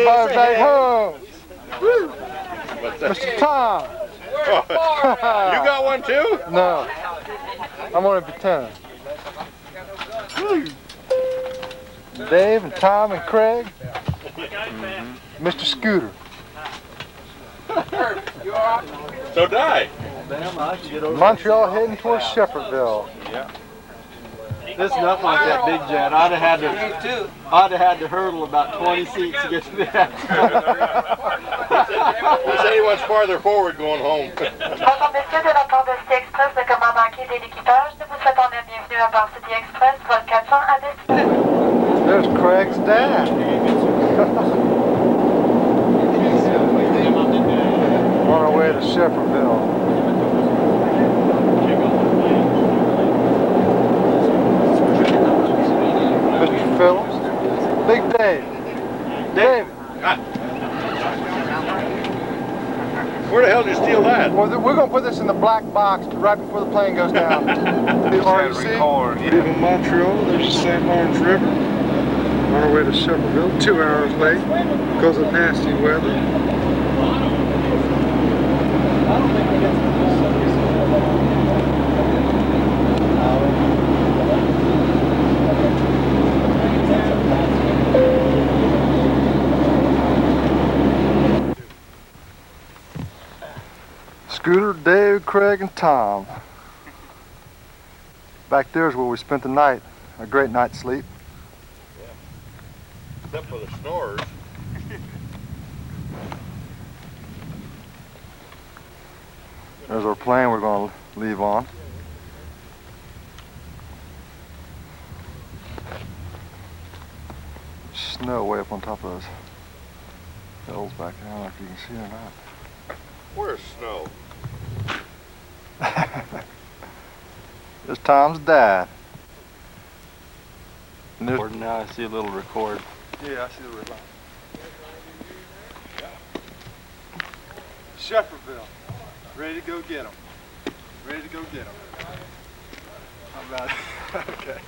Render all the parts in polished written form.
Everybody back home. Mr. Tom. You got one too? No. I'm on a baton. Dave and Tom and Craig. Mr. Scooter. So die. Montreal heading towards Shepherdville. Yeah. This is nothing like that big jet. I'd have had to hurdle about 20 seats to get to that. He said he went farther forward going home. Bonjour messieurs, de la part de City Express, le commandant qui est l'équipage, nous vous souhaitons la bienvenue à bord City Express, vol 400 à destination. There's Craig's dad. On our way to Shepherdville. Mr. Phillips. Big Dave. Dave. Where the hell did you steal that? Well, we're going to put this in the black box right before the plane goes down. The REC. Leaving Montreal, there's the St. Lawrence River. On our way to Shepherdville, 2 hours late because of nasty weather. Scooter, Dave, Craig, and Tom. Back there is where we spent the night. A great night's sleep. Yeah. Except for the snores. There's our plane we're going to leave on. Snow way up on top of those hills back there. I don't know if you can see it or not. Where's snow? There's Tom's dad. Now I see a little record. Yeah, I see the red line. Shepherdville. Ready to go get them. Ready to go get them. How about it? Okay.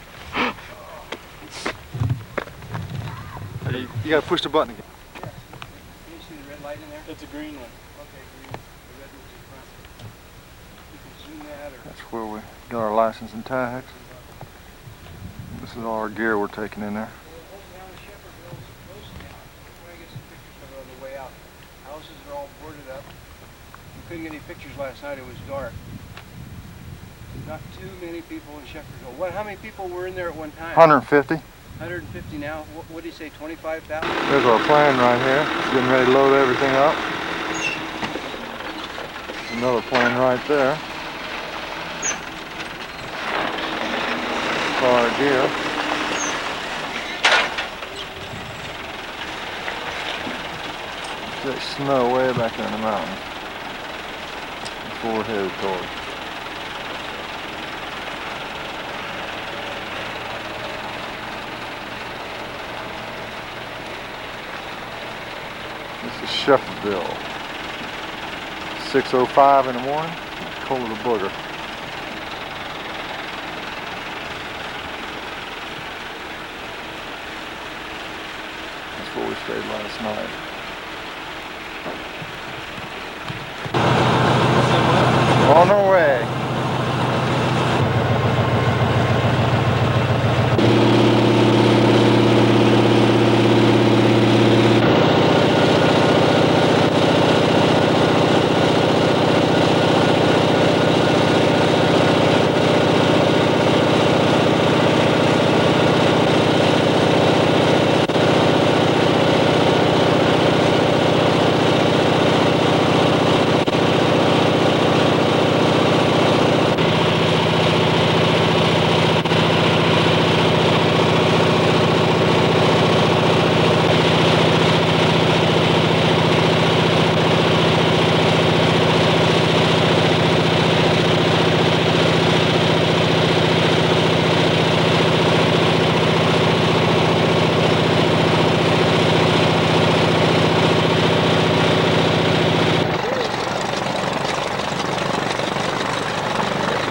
You gotta push the button again. Can you see the red light in there? It's a green one. Okay, green. The red one's in front. You can zoom that or... That's where we got our license and tags. This is all our gear we're taking in there. Houses are all boarded up. We couldn't get any pictures last night. It was dark. Not too many people in Shepherdville. How many people were in there at one time? 150. 150 now. What do you say? 25,000? There's our plane right here. Getting ready to load everything up. Another plane right there. Car gear. There's snow way back there in the mountains. That's what we're headed towards. This is Shepherdville. 6:05 in the morning. Cold as a booger. That's where we stayed last night. On our way.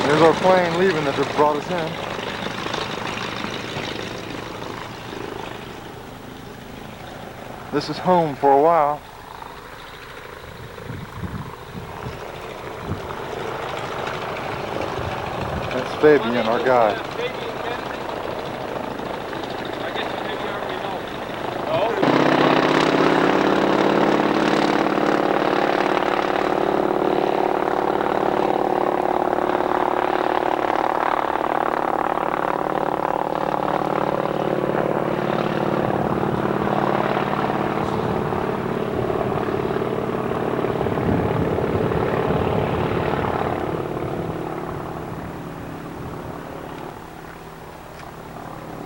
There's our plane leaving that just brought us in. This is home for a while. That's Fabian, our guide.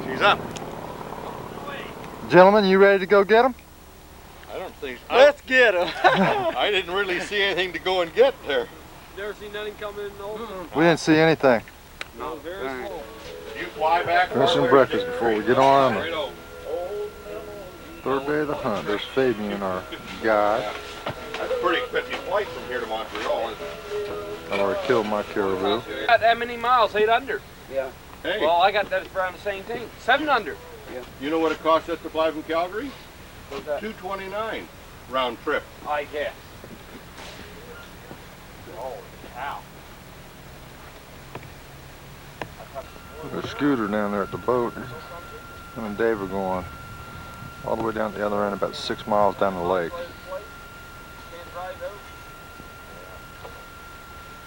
She's up. Gentlemen, you ready to go get him? I don't think so. Let's get him. I didn't really see anything to go and get there. Never seen nothing come in, no? We didn't see anything. No, very small. You fly back. There's some breakfast before we get on. Third day of the hunt. There's Fabian, our guide. That's a pretty expensive flight from here to Montreal, isn't it? I've already killed my caribou. Got that many miles, 8 under. Yeah. Hey, Well, I got that around the same thing. 7 under. you know what it costs us to fly from Calgary? What's that? $229 round trip. I guess. Oh, cow. There's a scooter down there at the boat. Him and Dave are going all the way down the other end, about 6 miles down the lake.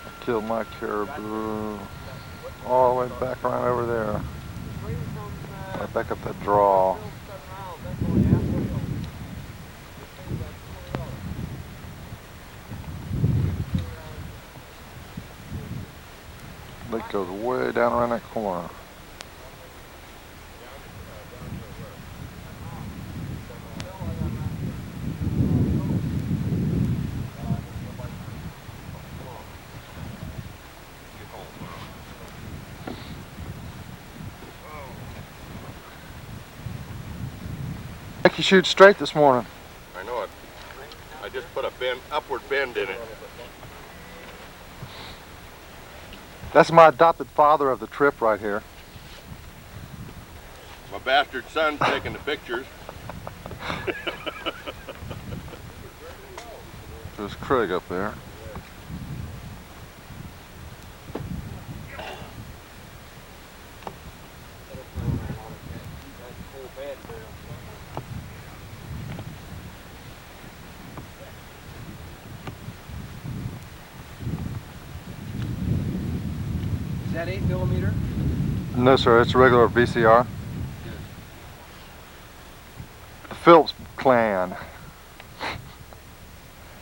I killed my caribou all the way back around over there. Right back up that draw. Lake goes way down around that corner. I think you shoot straight this morning. I know it. I just put a upward bend in it. That's my adopted father of the trip right here. My bastard son's taking the pictures. There's Craig up there. Is that 8mm? No, sir, it's a regular VCR. The Phillips clan.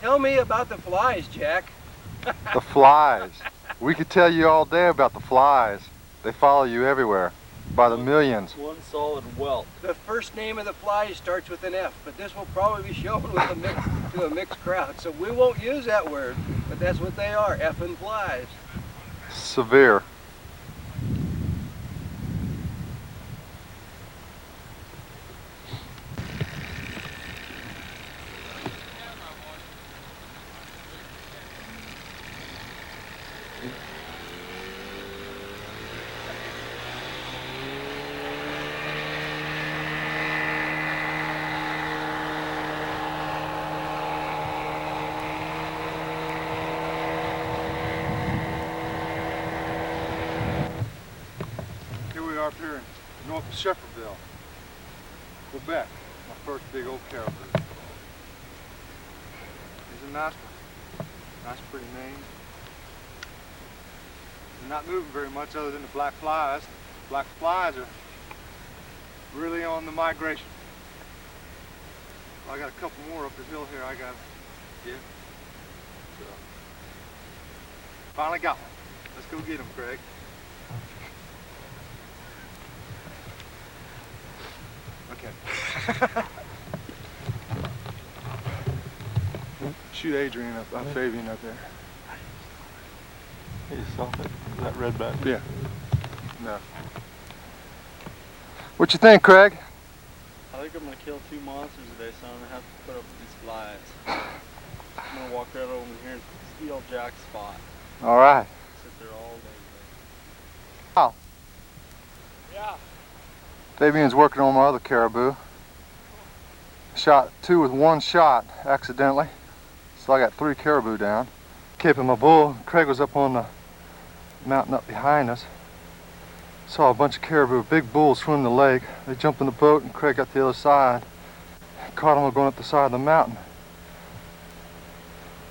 Tell me about the flies, Jack. The flies. We could tell you all day about the flies. They follow you everywhere, by the millions. One solid welt. The first name of the fly starts with an F, but this will probably be shown with to a mixed crowd, so we won't use that word, but that's what they are, effing flies. Severe. Here we are up here in north of Shepardville, Quebec. My first big old caribou. He's a nice pretty name. They're not moving very much other than the black flies. Black flies are really on the migration. Well, I got a couple more up the hill here I gotta get. So, finally got one. Let's go get him, Craig. Okay. Shoot Adrian up, Fabian up there. You saw that red button? Yeah. No. What you think, Craig? I think I'm gonna kill 2 monsters today, so I'm gonna have to put up with these flies. I'm gonna walk right over here and steal Jack's spot. All right. Sit there all day. Oh. Yeah. Fabian's working on my other caribou. Shot 2 with 1 shot accidentally. So I got 3 caribou down. Keeping my bull. Craig was up on the mountain up behind us. Saw a bunch of caribou, big bulls swim the lake. They jumped in the boat and Craig got the other side. Caught them going up the side of the mountain.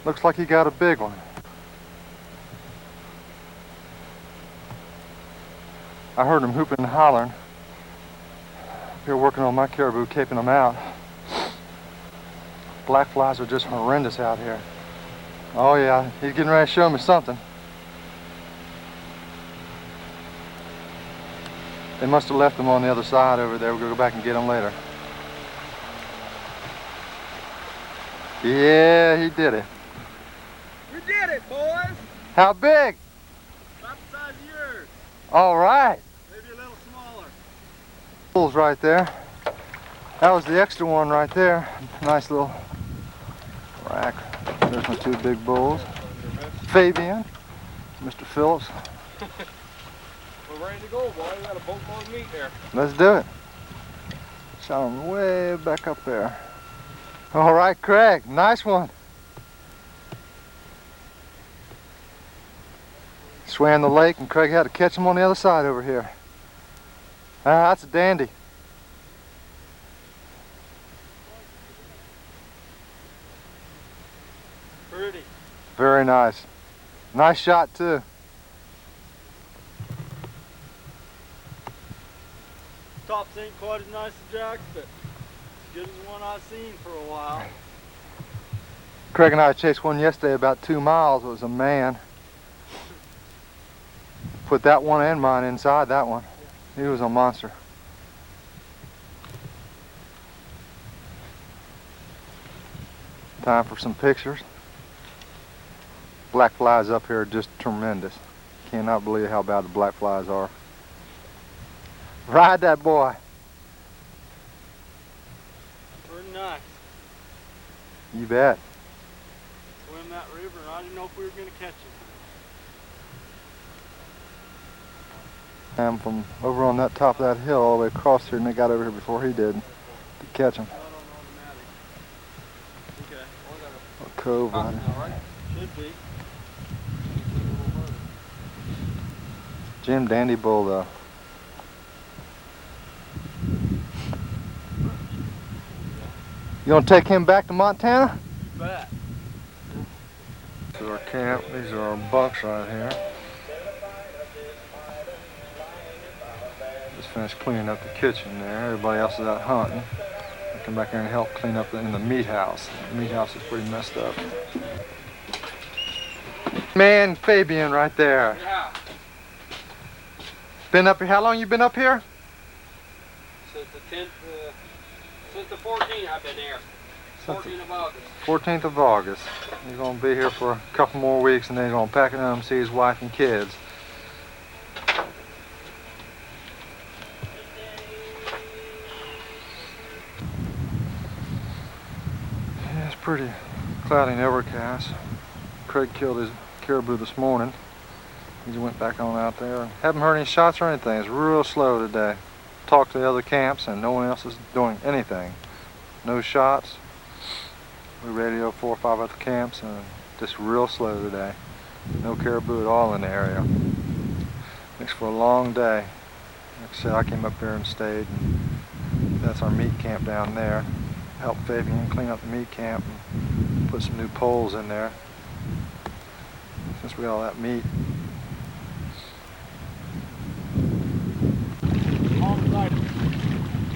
Looks like he got a big one. I heard him hooping and hollering. Up here working on my caribou, keeping them out. Black flies are just horrendous out here. Oh yeah, he's getting ready to show me something. They must have left them on the other side over there. We're going to go back and get them later. Yeah, he did it. We did it, boys! How big? About the size of yours. All right. Maybe a little smaller. Bulls right there. That was the extra one right there. Nice little rack. There's my 2 big bulls. Fabian, Mr. Phillips. We're ready to go, boy. We got a boatload of meat there. Let's do it. Shot him way back up there. All right, Craig. Nice one. Swam the lake and Craig had to catch him on the other side over here. Ah, that's a dandy. Pretty. Very nice. Nice shot too. Tops ain't quite as nice as Jack's, but as good as the one I've seen for a while. Craig and I chased one yesterday about 2 miles. It was a man. Put that one and mine inside that one. He was a monster. Time for some pictures. Black flies up here are just tremendous. Cannot believe how bad the black flies are. Ride that boy. Pretty nice. You bet. Swim that river and I didn't know if we were going to catch him. I'm from over on that top of that hill all the way across here, and they got over here before he did to catch him. Okay. A cove right there. Alright. Should be. Jim Dandy bull though. You gonna take him back to Montana? You bet. This is our camp. These are our bunks right here. Just finished cleaning up the kitchen there. Everybody else is out hunting. I come back here and help clean up in the meat house. The meat house is pretty messed up. Man, Fabian right there. Yeah. Been up here, how long you been up here? Since the 10th, since the 14th I've been there. 14th of August. 14th of August. He's gonna be here for a couple more weeks and then he's gonna pack it home, see his wife and kids. Yeah, it's pretty cloudy and overcast. Craig killed his caribou this morning. He just went back on out there. Haven't heard any shots or anything. It's real slow today. Talked to the other camps and no one else is doing anything. No shots. We radio 4 or 5 other camps and just real slow today. No caribou at all in the area. Makes for a long day. Like I said, I came up here and stayed. And that's our meat camp down there. Helped Fabian clean up the meat camp and put some new poles in there. Since we got all that meat.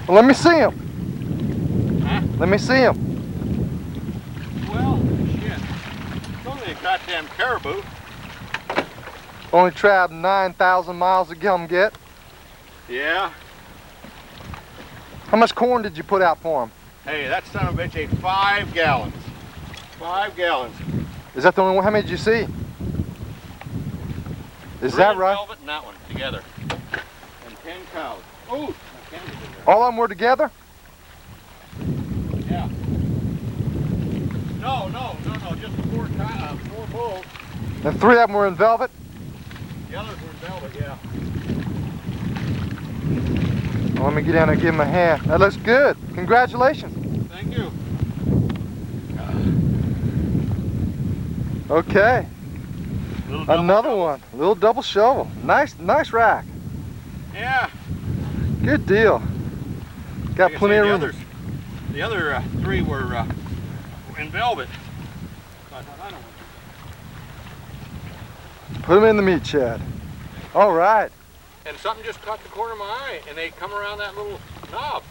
Well, let me see him. Huh? Let me see him. Well, shit. It's only a goddamn caribou. Only traveled 9,000 miles to come get. Yeah. How much corn did you put out for him? Hey, that son of a bitch ate 5 gallons. 5 gallons. Is that the only one? How many did you see? Is that right? Velvet and that one together. And 10 cows. Oh, my camera's in there. All of them were together? Yeah. No, just 4 bulls. And 3 of them were in velvet? The others were in velvet, yeah. Well, let me get down there and give him a hand. That looks good. Congratulations. Thank you. Okay. Little double Another shovel. one. Little double shovel. Nice rack. Yeah. Good deal. Got Like I plenty say, of the room. others, the other three were in velvet. So I thought, I don't want Put them in the meat shed. All right. to. And something just caught the corner of my eye, and they come around that little knob.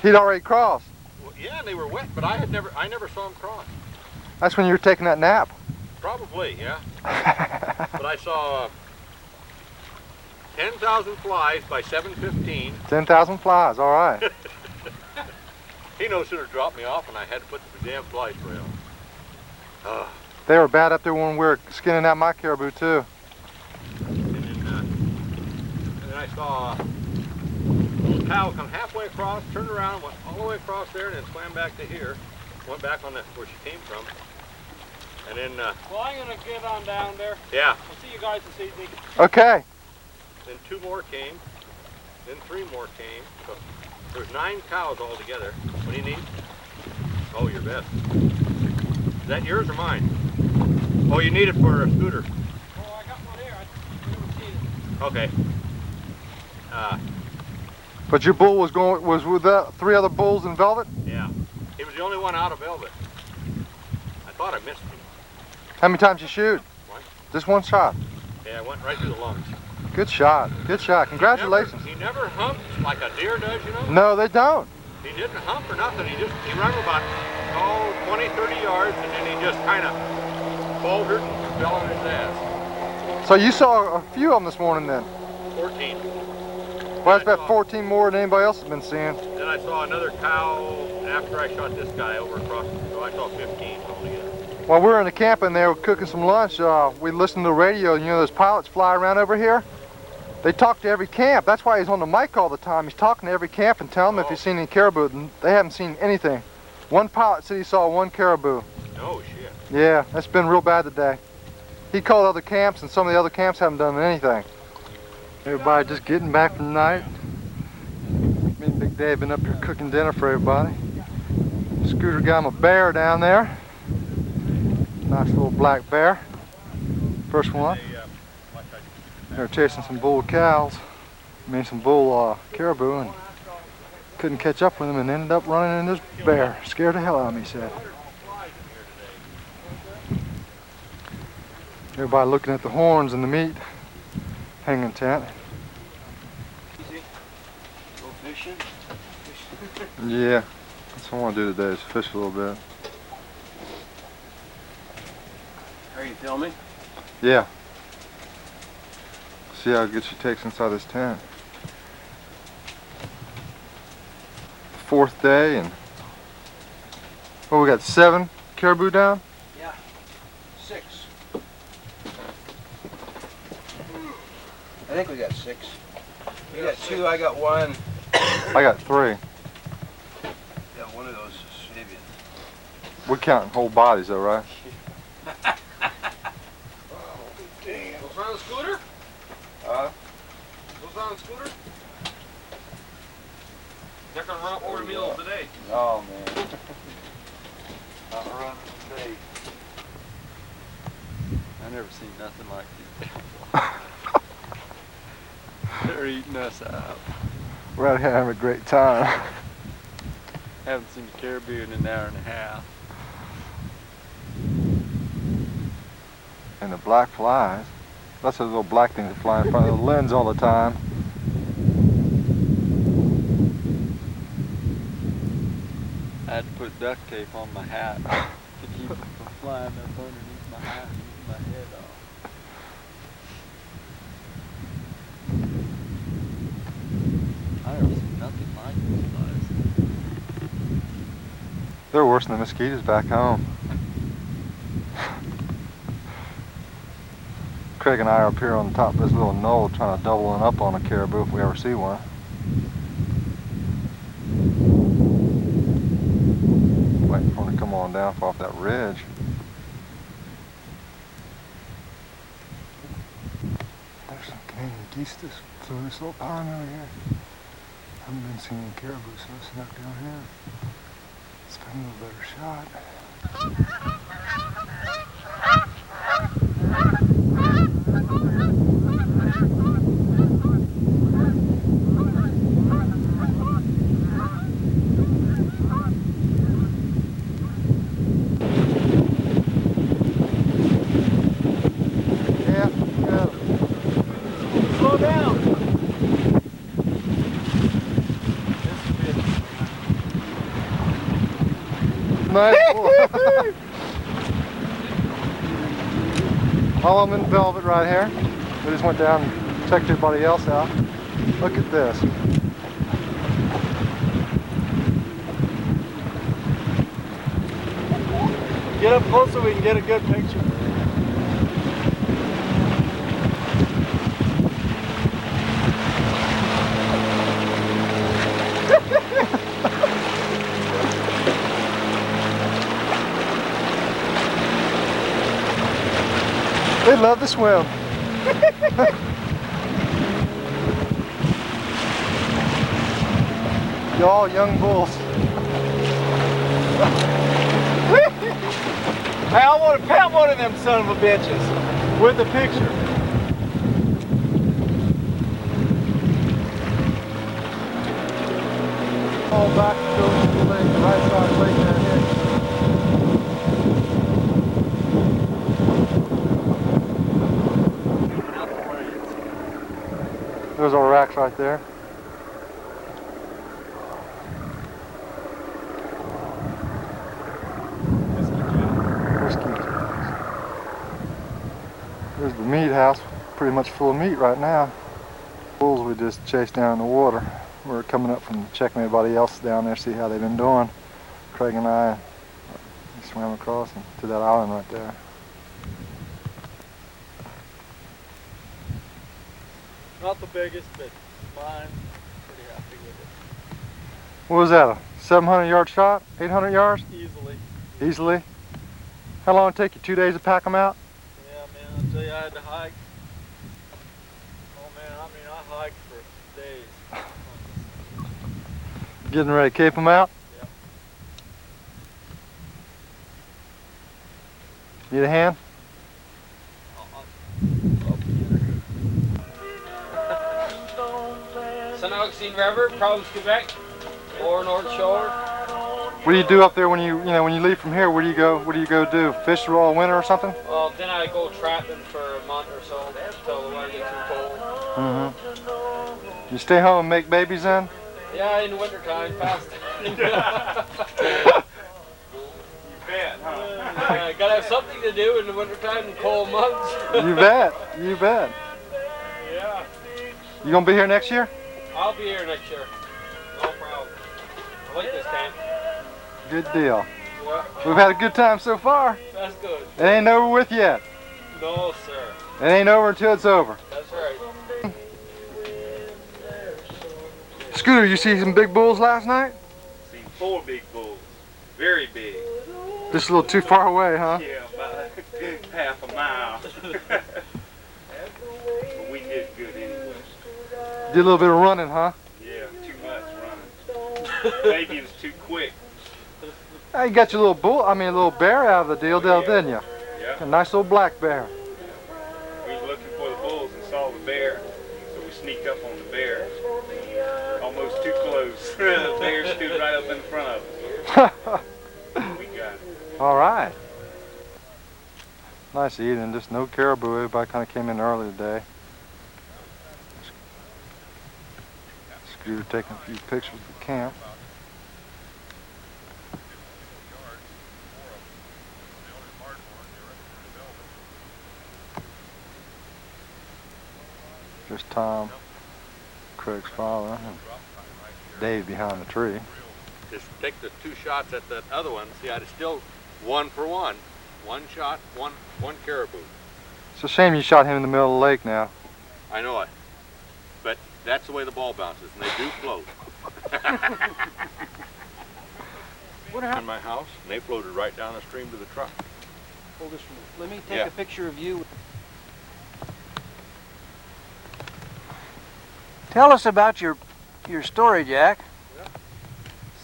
He'd already crossed. Well, yeah, and they were wet, but I never saw them cross. That's when you were taking that nap. Probably, yeah. But I saw 10,000 flies by 7:15. 10,000 flies, all right. He no sooner dropped me off, and I had to put the damn fly spray on. They were bad up there when we were skinning out my caribou too. And then I saw a little cow come halfway across, turned around, went all the way across there, and then swam back to here. Went back on where she came from. And then, Well, I'm gonna get on down there. yeah, I'll see you guys this evening. Okay. then 2 more came. Then 3 more came. So there's 9 cows all together. What do you need? Oh, your best. Is that yours or mine? Oh, you need it for a scooter. Oh, I got one here. I never seen it. Okay. But your bull was with the 3 other bulls in velvet? Yeah. He was the only one out of velvet. I thought I missed him. How many times you shoot? One. Just one shot. Yeah, I went right through the lungs. Good shot. Good shot. Congratulations. He never humped like a deer does, you know? No, they don't. He didn't hump or nothing. He ran about 20, 30 yards, and then he just kind of faltered and fell on his ass. So you saw a few of them this morning then? 14. Well, that's about 14 more than anybody else has been seeing. Then I saw another cow after I shot this guy over across, so I saw 15 altogether. While we were in the camp in there cooking some lunch, we listened to the radio. You know those pilots fly around over here? They talk to every camp. That's why he's on the mic all the time. He's talking to every camp and telling them if he's seen any caribou. And they haven't seen anything. One pilot said he saw 1 caribou. Oh, shit. Yeah, that's been real bad today. He called other camps, and some of the other camps haven't done anything. Everybody just getting back from the night. Me and Big Dave been up here cooking dinner for everybody. Scooter got him a bear down there. Nice little black bear. First one. They're chasing some bull cows. Some bull caribou, and couldn't catch up with him and ended up running into this bear. Scared the hell out of me, he said. Everybody looking at the horns and the meat. Hanging tent. Easy. Go fishing. Yeah, that's what I want to do today is fish a little bit. Are you filming? Yeah. See how good she takes inside this tent. 4th day, and well, we got 7 caribou down. Yeah. 6. I think we got 6. You got 2, I got 1. I got 3. Yeah, one of those is Sabian. We're counting whole bodies though, right? Goes on the scooter? Goes on the scooter? They're gonna run up over the middle today. Oh, man. Not running today. I never seen nothing like these. They're eating us up. We're out here having a great time. Haven't seen a caribou in an hour and a half. And the black flies. That's those little black things that fly in front of the lens all the time. I had to put duct tape on my hat to keep it from flying up underneath my hat and eating my head off. I never seen nothing like these flies. They're worse than the mosquitoes back home. Craig and I are up here on the top of this little knoll trying to double one up on a caribou if we ever see one. Waiting for them to come on down off that ridge. There's some Canadian geese just through this little pond over here. Haven't been seeing any caribou, so I snuck down here. It's been a little better shot. Nice bull. All of them in velvet right here. We just went down and checked everybody else out. Look at this. Get up close so we can get a good picture. They love to swim. Y'all young bulls. Hey, I want to pet one of them son of a bitches with a picture. All back to go to the lake, the right side of the lake down here. There's our racks right there. There's the meat house, pretty much full of meat right now. Bulls we just chased down in the water. We're coming up from checking everybody else down there, see how they've been doing. Craig and I swam across to that island right there. Not the biggest, but mine. Pretty happy with it. What was that, a 700-yard shot? 800 yards? Easily. Easily? How long did it take you, 2 days to pack them out? Yeah, man, I'll tell you, I had to hike. Oh man, I mean, I hiked for days. Getting ready to cape them out? Yep. Need a hand? St. Augustine River, Province, Quebec, or North Shore. What do you do up there when you leave from here? Where do you go? What do you go do? Fish all winter or something? Well, then I go trapping for a month or so until the weather gets too cold. Mm-hmm. You stay home and make babies then? Yeah, in the wintertime, fast. You bet, huh? Gotta have something to do in the wintertime and cold months. You bet. You bet. Yeah. You gonna be here next year? I'll be here next year. No problem. I like this camp. Good deal. Yeah, We've had a good time so far. that's good. It ain't over with yet. No, sir. It ain't over until it's over. That's right. Scooter, you see some big bulls last night? Seen 4 big bulls. Very big. Just a little too far away, huh? Yeah, about half a mile. But we did good anyway. Did a little bit of running, huh? Yeah, too much running. Baby was too quick. Hey, you got your little bear out of the deal, didn't you? Yeah. A nice little black bear. We was looking for the bulls and saw the bear, so we sneaked up on the bear. Almost too close. The bear stood right up in front of us. We got it. All right. Nice evening, just no caribou. Everybody kind of came in early today. Scooter taking a few pictures of the camp. There's Tom, Craig's father, and Dave behind the tree. Just take the 2 shots at that other one. See, I'd still 1 for 1. 1 shot, one caribou. It's a shame you shot him in the middle of the lake now. I know it. But that's the way the ball bounces, and they do float. What In happened? my house, and they floated right down the stream to the truck. Hold this one. Let me take Yeah. a picture of you. Tell us about your story, Jack.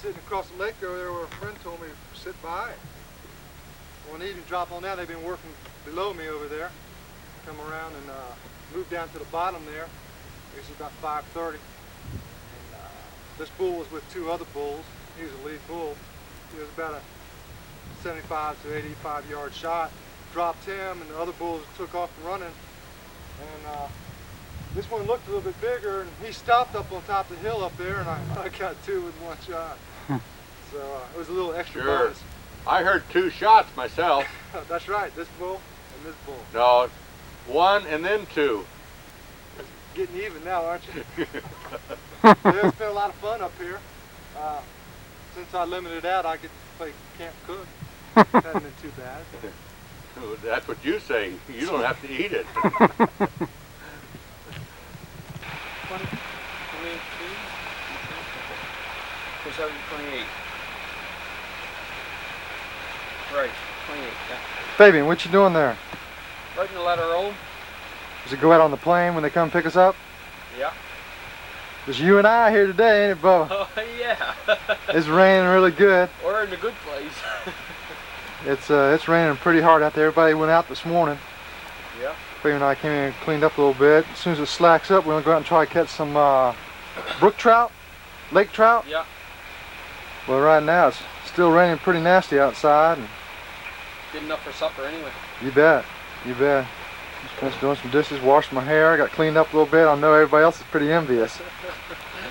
Sitting across the lake over there where a friend told me to sit by. One evening, drop on down. They've been working below me over there. Come around and move down to the bottom there. This is about 5:30. And this bull was with 2 other bulls. He was the lead bull. He was about a 75 to 85-yard shot. Dropped him, and the other bulls took off running. And this one looked a little bit bigger, and he stopped up on top of the hill up there, and I got 2 with 1 shot. So it was a little extra bonus. I heard 2 shots myself. That's right, this bull and this bull. No, 1 and then 2. Getting even now, aren't you? It's been a lot of fun up here. Since I limited out, I get to play camp cook. It hasn't been too bad. That's what you say. You don't have to eat it. 20, 28. Right, 28, yeah. Fabian, what you doing there? Writing a letter home? Does it go out on the plane when they come pick us up? Yeah. There's you and I here today, ain't it, Bubba? Oh, yeah. It's raining really good. We're in a good place. It's raining pretty hard out there. Everybody went out this morning. Yeah. Fabian and I came in and cleaned up a little bit. As soon as it slacks up, we're gonna go out and try to catch some brook trout, lake trout. Yeah. Well, right now it's still raining pretty nasty outside. And Good enough for supper anyway. you bet, you bet. Just doing some dishes, washed my hair, got cleaned up a little bit. I know everybody else is pretty envious.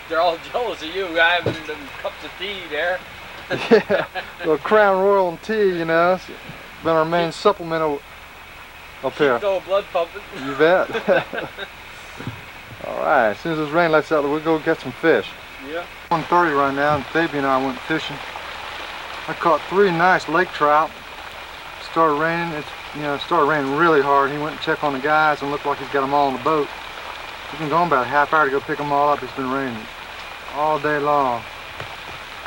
They're all jealous of you having them cups of tea there. Yeah, a little Crown Royal and tea, you know. It's been our main supplement up here. Keep the old blood pumping. You bet. All right, as soon as this rain lets out, we'll go get some fish. Yeah. 1:30 right now, and Fabian and I went fishing. I caught 3 nice lake trout. Started raining. It started raining really hard. He went and checked on the guys and looked like he's got them all on the boat. He's been gone about a half hour to go pick them all up. It's been raining all day long.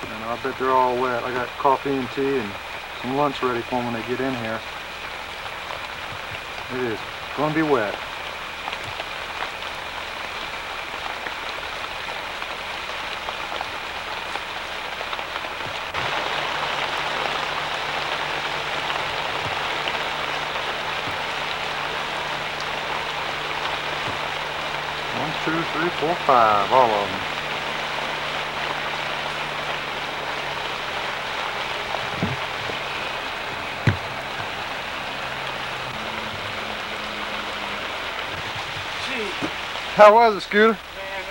And I bet they're all wet. I got coffee and tea and some lunch ready for them when they get in here. It is going to be wet. One, 2, 3, 4, 5, all of them. How was it, Scooter? Man, it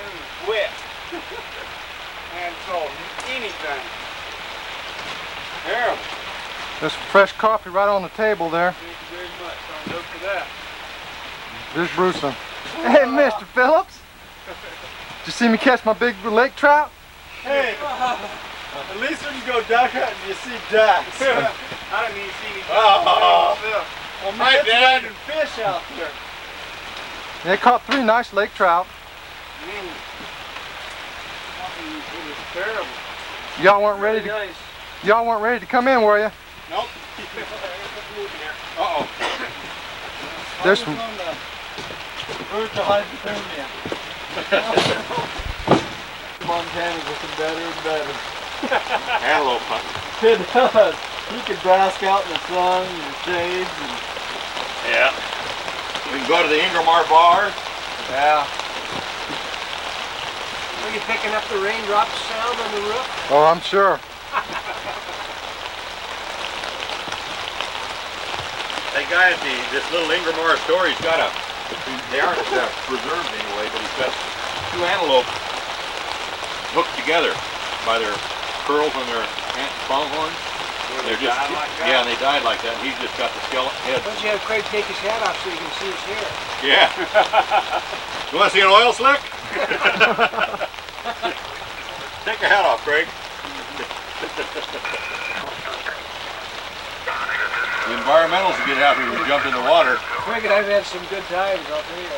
was wet. And so anything. Terrible. There's some fresh coffee right on the table there. Thank you very much. I'll go for that. Just brew some. Hey, Mr. Phillips. Did you see me catch my big lake trout? Hey, at least when you go duck hunting, you see ducks. I didn't even see any ducks. Well, man, it's raining fish out there. They caught 3 nice lake trout. Man, it was terrible. Y'all weren't ready to. Nice. Y'all weren't ready to come in, were you? Nope. Uh-oh. There's some. Birds of hypothermia. Montana's looking better and better. Antelope hunt. It does. You can bask out in the sun and shades and... Yeah. We can go to the Ingramar bars. Yeah. Are you picking up the raindrops sound on the roof? Oh, I'm sure. That guy at this little Ingramar store, he's got they aren't preserved anyway, but he's got 2 antelope hooked together by their curls on their pronghorns. They're just, yeah, and they died like that. He's just got the skeleton head. Why don't you have Craig take his hat off so you can see his hair? Yeah. You want to see an oil slick? Take your hat off, Craig. The environmentals will get happy when we jump in the water. Craig and I've had some good times, I'll tell you.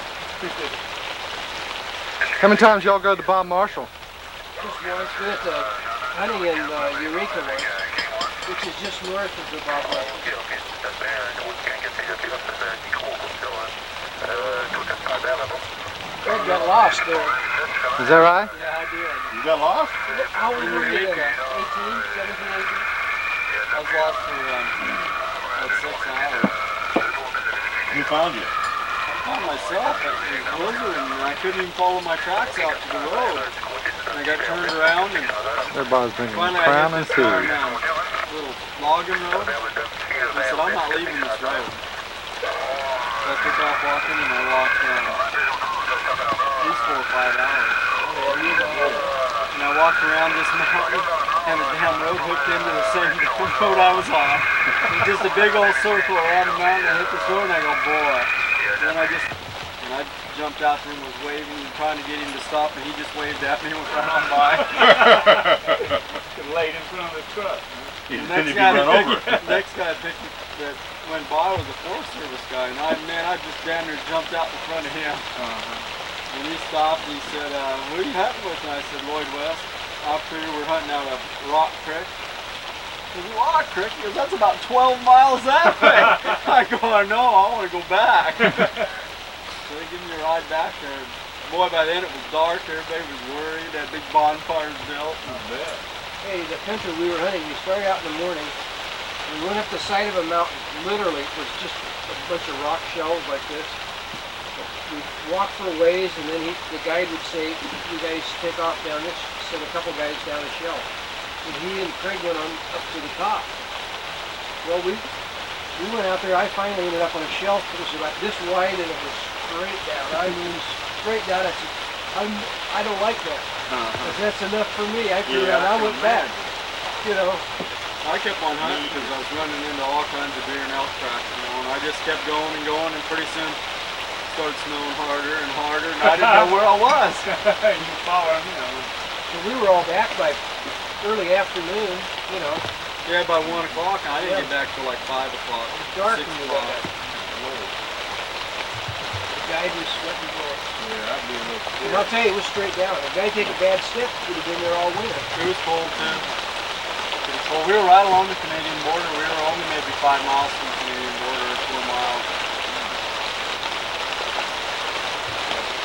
How many times y'all go to Bob Marshall? Just once, we went to hunting in Eureka once, which is just north of the Bob Marshall. Craig got lost there. Is that right? Yeah, I did. You got lost? How old were you then? 18, 17, 18? I was lost for like 6 hours. Who found you? I found myself. It was blizzard and I couldn't even follow my tracks out to the road. And I got turned around and Everybody's drinking finally I Crown hit and this tea. little logging road. And I said, I'm not leaving this road. So I took off walking and I walked at least 4 or 5 hours. And I walked around this mountain and the damn road hooked into the same road I was on. And just a big old circle around the mountain and hit this road, and I go, boy. And then I jumped out to him, was waving and trying to get him to stop, and he just waved at me and went right on by. Laid in front of the truck. The next guy that went by was a Forest Service guy, and I just damn near jumped out in front of him. And he stopped and he said, what are you hunting with? And I said, Lloyd West. After we're hunting out of Rock Creek. He said, Rock Creek? He goes, that's about 12 miles that way. I go, I know, I want to go back. So they give me a ride back there. Boy, by then it was dark, everybody was worried, had big bonfires built. I bet. Hey, the country we were hunting, we started out in the morning. We went up the side of a mountain. Literally, it was just a bunch of rock shells like this. We walked for a ways, and then the guide would say, you guys take off down this, send a couple guys down a shelf. And he and Craig went on up to the top. Well, we went out there. I finally ended up on a shelf that was about this wide, and it was straight down. I mean, straight down. I said, I don't like that. That's enough for me. I turned around, I went back. You know. I kept on hunting because I was running into all kinds of deer and elk tracks, you know, and I just kept going, and pretty soon it started snowing harder and harder, and I didn't know where I was. You follow him, you know. So we were all back by early afternoon, you know. Yeah, by 1 o'clock, and I didn't get back till like 5 o'clock. It was dark 6 when we o'clock. got back. The guide was sweating bullets. Yeah, I'd be a little scared. And I'll tell you, it was straight down. If a guy take a bad step, he'd have been there all winter. It was cold too. Well, we were right along the Canadian border. We were only maybe 5 miles from the Canadian border, or 4 miles.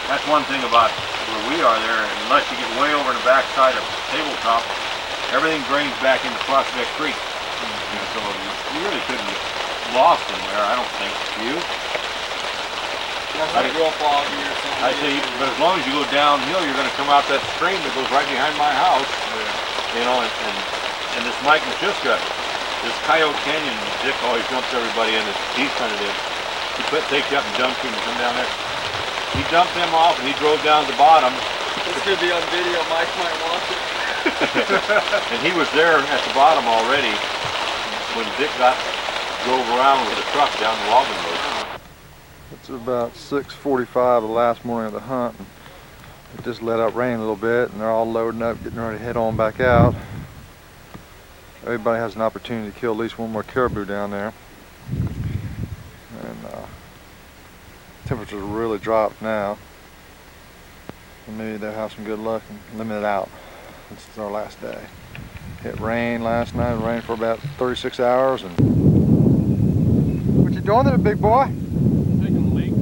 That's one thing about where we are there, unless you get way over the backside of Tabletop, everything drains back into Prospect Creek. And so you really couldn't get lost in there, I don't think. You? That's like real foggy or something. I see, but as long as you go downhill, you're going to come out that stream that goes right behind my house. You know, and this Mike Machuska, this Coyote Canyon, Dick always dumps everybody in. He's kind of did. He takes you up and dumps you and come down there. He dumped them off and he drove down to the bottom. This could be on video. Mike might watch it. And he was there at the bottom already when Dick drove around with the truck down the logging road. It's about 6:45 the last morning of the hunt. It just let up rain a little bit, and they're all loading up, getting ready to head on back out. Everybody has an opportunity to kill at least one more caribou down there. And temperatures really dropped now. And maybe they'll have some good luck and limit it out. This is our last day. It rained last night. It rained for about 36 hours. And what you doing there, big boy? Taking a leak.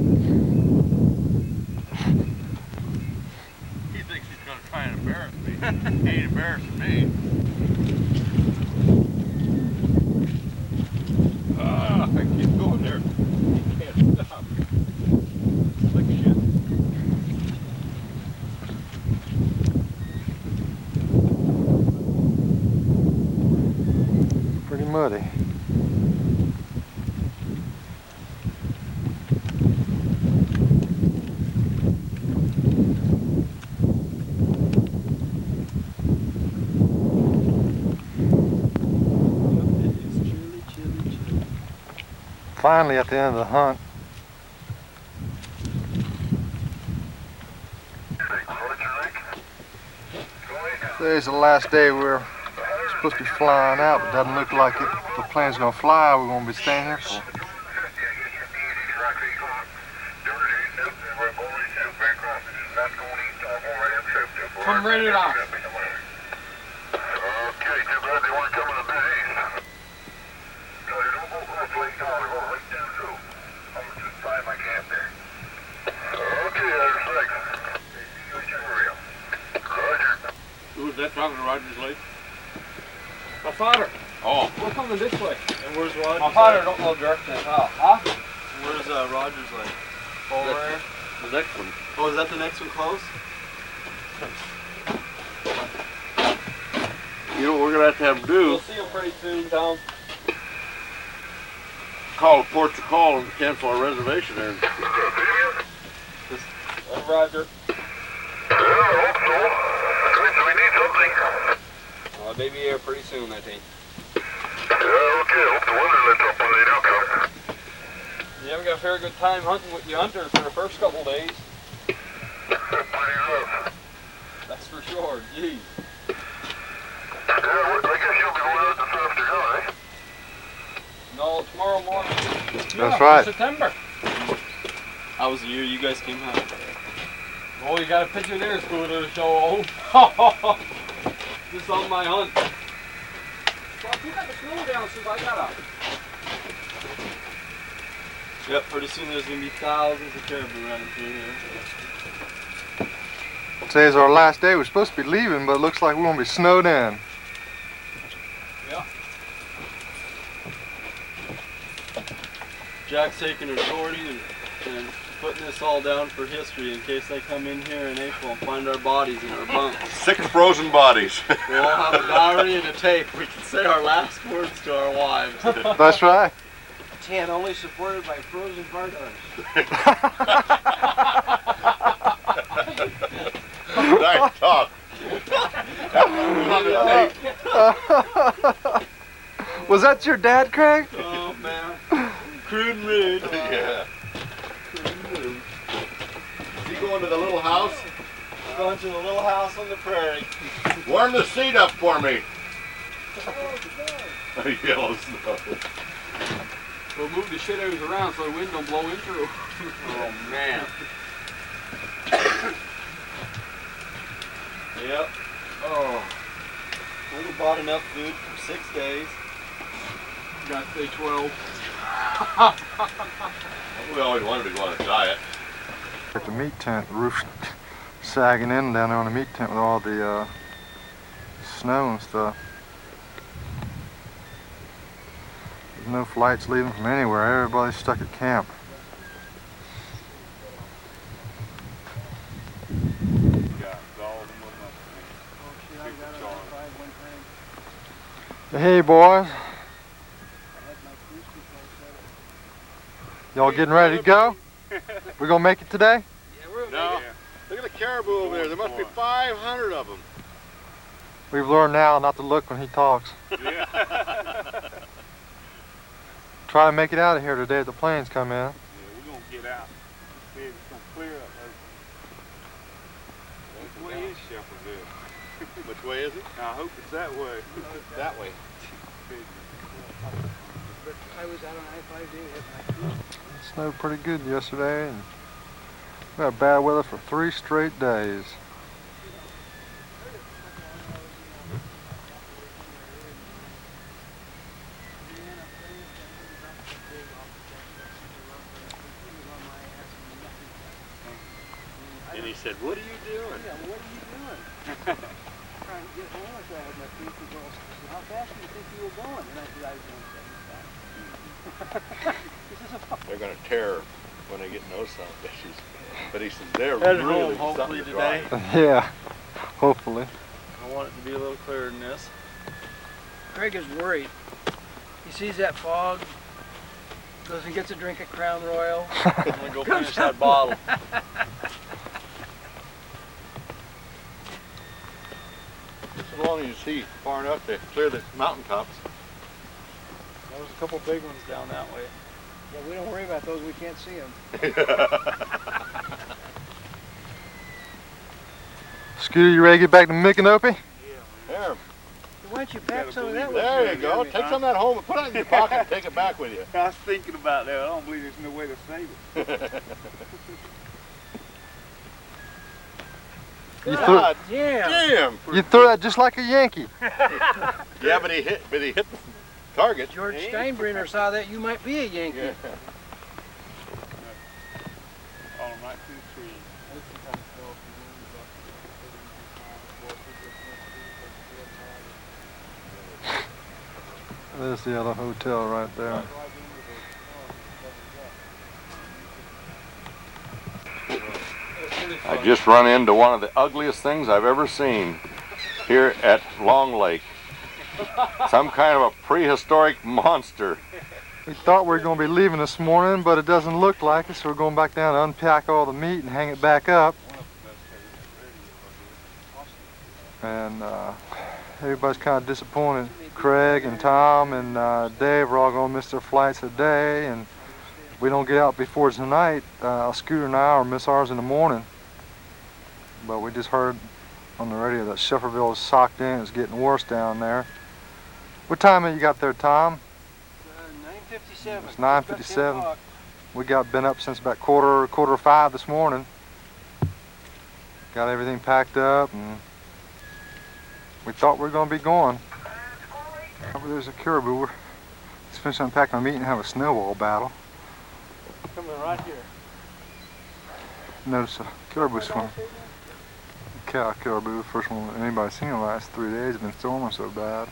He thinks he's going to try and embarrass me. He ain't embarrassing me. I keep going there. You can't stop. Like shit. Pretty muddy. Finally, at the end of the hunt, today's the last day we're supposed to be flying out, but doesn't look like it. The plane's gonna fly. We're gonna be staying here for. Come right it off. Okay, too bad they weren't coming a bit east. No, you don't go for a plate, no, we're going right down through. I'm just buying my camp there. Okay, thanks. Roger. Who's that talking to Rogers Lake? My father. Oh. We're coming this way. And where's Rogers? My father don't know direction at all. Huh? Where's Rogers Lake? Over there? The next one. Oh, is that the next one close? You know what we're going to have to do? We'll see him pretty soon, Tom. Call Port to call and cancel our reservation there. Roger. I hope so. We need something. I'll baby air pretty soon, I think. Yeah, okay. Hope the weather lets up when they do come. Yeah, we got a very good time hunting with the hunters for the first couple days. Pretty rough. That's for sure. Gee. Yeah, I guess you'll be going out this afternoon, eh? No, tomorrow morning. That's right. September. How was the year you guys came hunting? Oh, you got a picture there, Scooter, to show. Oh, this on my hunt. Well, you got the snow down since I got up. Yep, pretty soon there's going to be thousands of caribou running through here. Today's our last day. We're supposed to be leaving, but it looks like we're going to be snowed in. Yeah. Jack's taking her shorty and putting this all down for history in case they come in here in April and find our bodies in our bunks. 6 frozen bodies. We'll all have a diary and a tape. We can say our last words to our wives. That's right. 10 only supported by frozen partners. Nice talk. Was that your dad, Craig? Oh man. Crude and rude. Yeah. Is he going to the little house? Going to the little house on the prairie. Warm the seat up for me. Yellow snow. We'll move the shit around so the wind don't blow in through. Oh man. Yep. Oh. We bought enough food for 6 days. Got day 12. We always wanted to go on a diet. At the meat tent, the roof's sagging in down there on the meat tent with all the snow and stuff. There's no flights leaving from anywhere. Everybody's stuck at camp. Hey boys, y'all getting ready to go? We gonna make it today? No. Look at the caribou over there. There must be 500 of them. We've learned now not to look when he talks. Try to make it out of here today if the planes come in. Yeah, we're gonna get out. It's gonna clear up. Which way is Shepherdville? Which way is it? I hope it's that way. That way. I was out on I-5 doing it. It snowed pretty good yesterday, and we had bad weather for 3 straight days. And he said, "What are you doing?" Yeah, what are you doing? Trying to get home after I had my food for girls. How fast do you think you were going? And I said, I was going 75. They're going to tear when they get nose sound fishes. But he says they're Headed really home, hopefully something to try. today. Yeah, hopefully. I want it to be a little clearer than this. Craig is worried. He sees that fog, goes and gets a drink at Crown Royal. I'm going to go finish that bottle. As long as you see far enough to clear the mountaintops. There was a couple big ones down that way. Yeah, we don't worry about those. We can't see them. Scooter, you ready to get back to Micanopy? There, Why don't you pack some of that with there you you? go. Take some of that home and put it in your pocket and take it back with you. I was thinking about that. I don't believe there's no way to save it. You God Yeah. damn! You threw that just like a Yankee. Yeah, but he hit the target. George Steinbrenner saw that you might be a Yankee. Yeah. All right to the tree. There's the other hotel right there. I just run into one of the ugliest things I've ever seen here at Long Lake. Some kind of a prehistoric monster. We thought we were going to be leaving this morning, but it doesn't look like it, so we're going back down to unpack all the meat and hang it back up. And everybody's kind of disappointed. Craig and Tom and Dave are all going to miss their flights today, and if we don't get out before tonight, Scooter and I will miss ours in the morning. But we just heard on the radio that Shefferville is socked in. It's getting worse down there. What time have you got there, Tom? 9:57. It's 9:57. We been up since about quarter 5 this morning. Got everything packed up, and we thought we were going to be going. Over there's a Caribou. We're just finishing unpacking our meat and have a snowball battle. Coming right here. Notice a Caribou swimming. Cow Caribou, first one anybody's seen in the last 3 days. It's been storming so bad.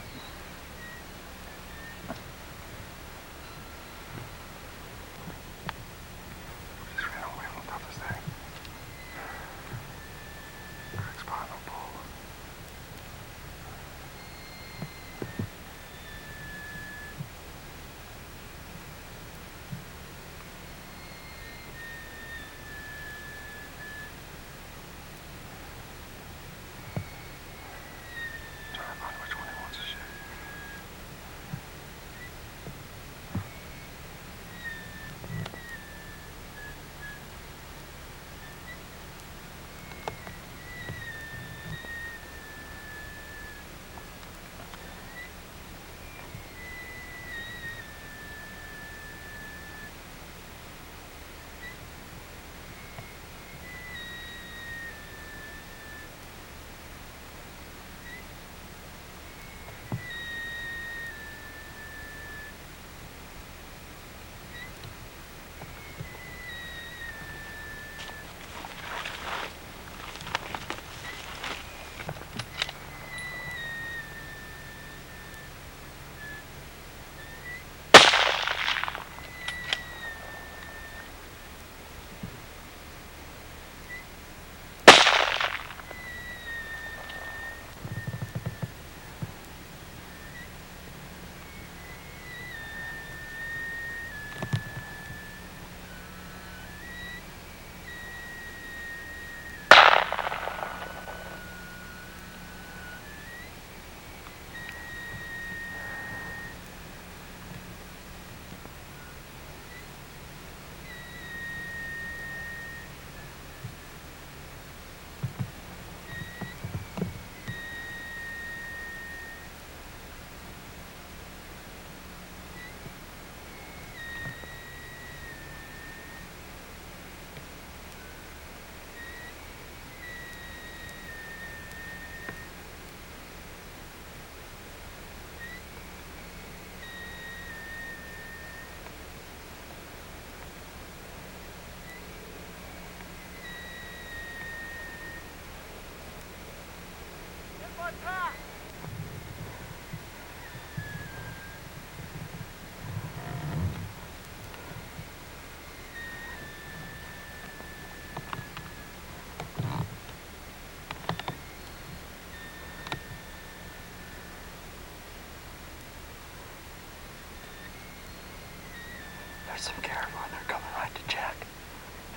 There's some caribou and they're coming right to Jack.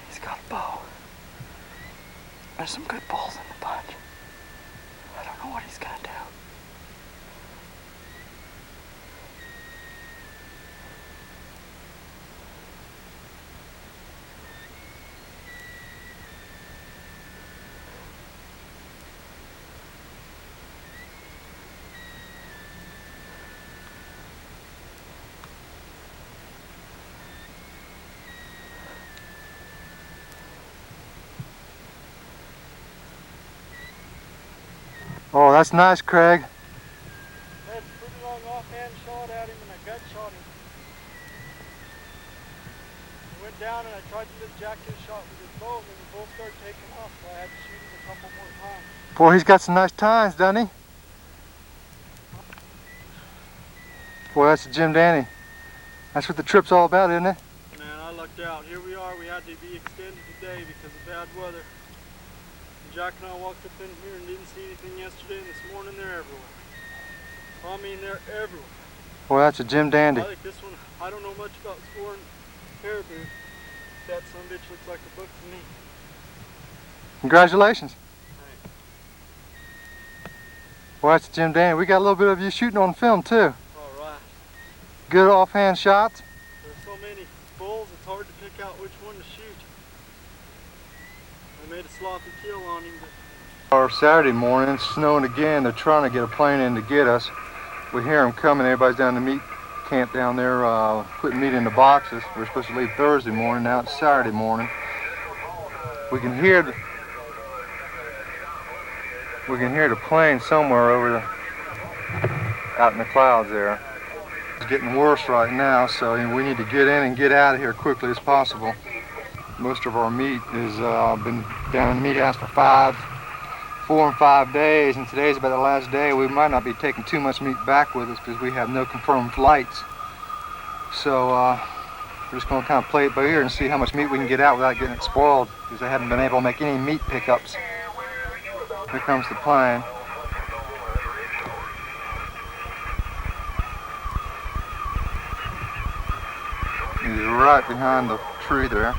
He's got a bow. There's some good bulls in the bunch. I don't know what he's gonna do. Oh, that's nice, Craig. That's a pretty long offhand shot at him and I gut shot him. I went down and I tried to lift Jack to a shot with his bow, and then the bull started taking off, so I had to shoot him a couple more times. Boy, he's got some nice tines, doesn't he? Boy, that's a Jim Danny. That's what the trip's all about, isn't it? Man, I lucked out. Here we are. We had to be extended today because of bad weather. Jack and I walked up in here and didn't see anything yesterday, and this morning they're everywhere. I mean, they're everywhere. Boy, that's a Jim Dandy. I think this one, I don't know much about scoring caribou. That sumbitch looks like a book to me. Congratulations. Well, that's Jim Danny. We got a little bit of you shooting on film too. Alright. Good offhand shots. There's so many bulls, it's hard to pick out which one to shoot. I made a sloppy kill on him, but Our Saturday morning, it's snowing again. They're trying to get a plane in to get us. We hear them coming. Everybody's down to meat camp down there, putting meat in the boxes. We're supposed to leave Thursday morning. Now it's Saturday morning. We can hear the plane somewhere over out in the clouds there. It's getting worse right now, so we need to get in and get out of here quickly as possible. Most of our meat has been down in the meat house for 4 and 5 days, and today's about the last day. We might not be taking too much meat back with us because we have no confirmed flights. So we're just going to kind of play it by ear and see how much meat we can get out without getting it spoiled, because I haven't been able to make any meat pickups. Here comes the plane. He's right behind the tree there.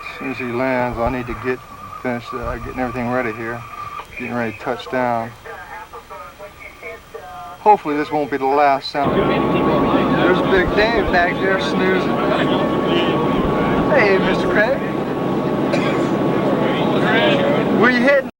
As soon as he lands, I need to get finished getting everything ready here, getting ready to touch down. Hopefully this won't be the last sound. There's Big Dave back there snoozing. Hey, Mr. Craig. Where you heading?